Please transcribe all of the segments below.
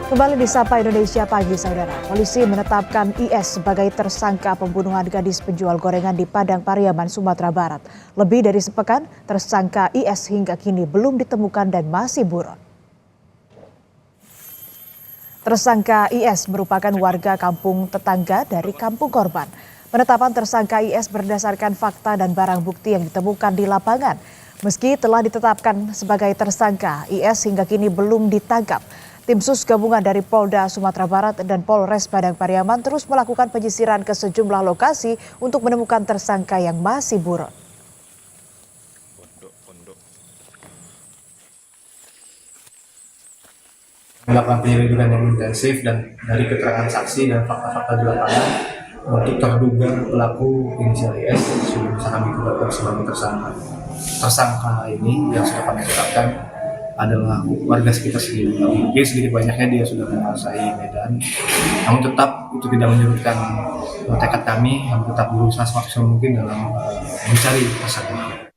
Kembali di Sapa Indonesia Pagi, Saudara. Polisi menetapkan IS sebagai tersangka pembunuhan gadis penjual gorengan di Padang Pariaman, Sumatera Barat. Lebih dari sepekan, tersangka IS hingga kini belum ditemukan dan masih buron. Tersangka IS merupakan warga kampung tetangga dari kampung korban. Penetapan tersangka IS berdasarkan fakta dan barang bukti yang ditemukan di lapangan. Meski telah ditetapkan sebagai tersangka, IS hingga kini belum ditangkap. Tim Sus gabungan dari Polda Sumatera Barat dan Polres Padang Pariaman terus melakukan penyisiran ke sejumlah lokasi untuk menemukan tersangka yang masih buron. Melakukan penyelidikan yang intensif dan dari keterangan saksi dan fakta-fakta di lapangan untuk terduga pelaku inisial IS sudah bisa kami tetapkan sebagai tersangka. Tersangka ini yang sudah kami tetapkan adalah warga sekitar sini. Mungkin sedikit banyaknya dia sudah menguasai Medan. Namun tetap itu tidak menyurutkan tekad kami yang tetap berusaha semaksimal mungkin dalam mencari tersangka.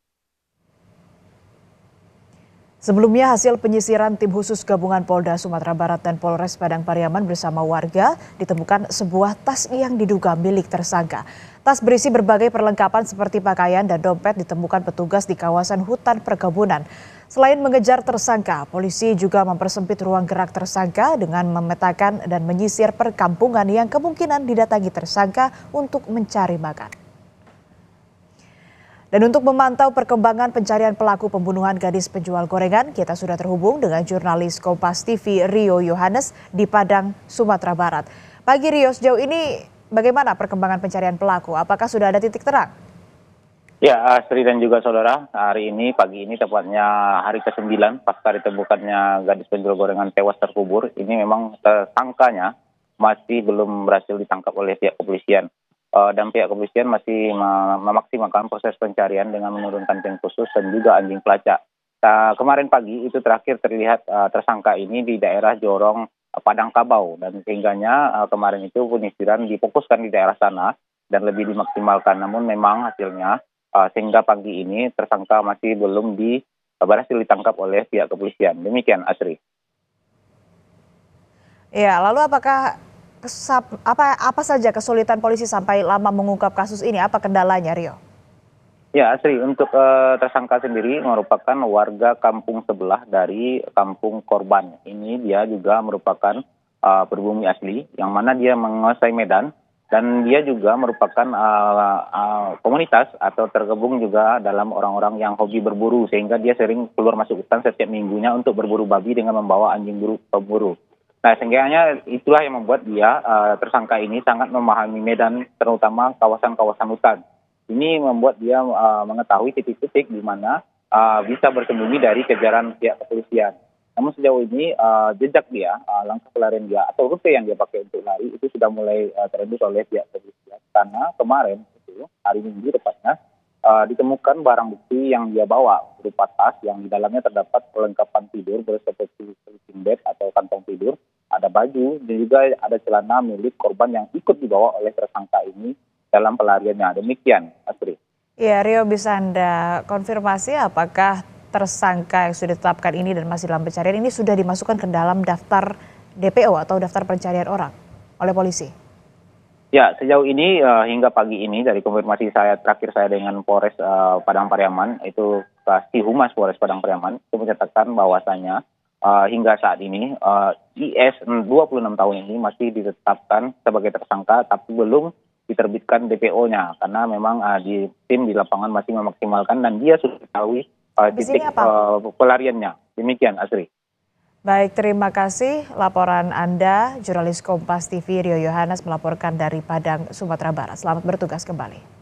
Sebelumnya, hasil penyisiran tim khusus gabungan Polda Sumatera Barat dan Polres Padang Pariaman bersama warga ditemukan sebuah tas yang diduga milik tersangka. Tas berisi berbagai perlengkapan seperti pakaian dan dompet ditemukan petugas di kawasan hutan perkebunan. Selain mengejar tersangka, polisi juga mempersempit ruang gerak tersangka dengan memetakan dan menyisir perkampungan yang kemungkinan didatangi tersangka untuk mencari makan. Dan untuk memantau perkembangan pencarian pelaku pembunuhan gadis penjual gorengan, kita sudah terhubung dengan jurnalis Kompas TV Rio Yohanes di Padang, Sumatera Barat. Pagi Rio, sejauh ini bagaimana perkembangan pencarian pelaku? Apakah sudah ada titik terang? Ya, Astri dan juga saudara, hari ini, pagi ini tepatnya hari ke-9 pasca ditemukannya gadis penjual gorengan tewas terkubur. Ini memang tersangkanya masih belum berhasil ditangkap oleh pihak kepolisian. Dan pihak kepolisian masih memaksimalkan proses pencarian dengan menurunkan tim khusus dan juga anjing pelacak. Kemarin pagi itu terakhir terlihat tersangka ini di daerah Jorong Padang Kabau, dan sehingganya kemarin itu penyisiran difokuskan di daerah sana dan lebih dimaksimalkan. Namun memang hasilnya sehingga pagi ini tersangka masih belum berhasil ditangkap oleh pihak kepolisian. Demikian, Asri. Ya, lalu apa saja kesulitan polisi sampai lama mengungkap kasus ini? Apa kendalanya, Rio? Ya, Asri, untuk tersangka sendiri merupakan warga kampung sebelah dari kampung korban. Ini dia juga merupakan pribumi asli, yang mana dia menguasai Medan, dan dia juga merupakan komunitas atau tergabung juga dalam orang-orang yang hobi berburu, sehingga dia sering keluar masuk hutan setiap minggunya untuk berburu babi dengan membawa anjing pemburu. Nah, sehingga itulah yang membuat dia tersangka ini sangat memahami Medan, terutama kawasan-kawasan hutan. Ini membuat dia mengetahui titik-titik di mana bisa bersembunyi dari kejaran pihak kepolisian. Namun sejauh ini jejak dia, langkah pelarian dia atau rute yang dia pakai untuk lari itu sudah mulai terendus oleh pihak kepolisian. Karena kemarin itu hari Minggu tepatnya ditemukan barang bukti yang dia bawa berupa tas yang di dalamnya terdapat perlengkapan tidur seperti sleeping bag atau kantong tidur, ada baju dan juga ada celana milik korban yang ikut dibawa oleh tersangka ini dalam pelariannya. Demikian, Astri. Ya, Rio, bisa Anda konfirmasi apakah tersangka yang sudah ditetapkan ini dan masih dalam pencarian ini sudah dimasukkan ke dalam daftar DPO atau daftar pencarian orang oleh polisi? Ya, sejauh ini hingga pagi ini dari konfirmasi terakhir saya dengan Polres Padang Pariaman, itu si Humas Polres Padang Pariaman itu mencatatkan bahwasanya hingga saat ini IS 26 tahun ini masih ditetapkan sebagai tersangka tapi belum diterbitkan DPO-nya karena memang tim di lapangan masih memaksimalkan dan dia sudah tahu titik pelariannya. Demikian, Asri. Baik, terima kasih laporan Anda, jurnalis Kompas TV Rio Yohanes melaporkan dari Padang, Sumatera Barat. Selamat bertugas kembali.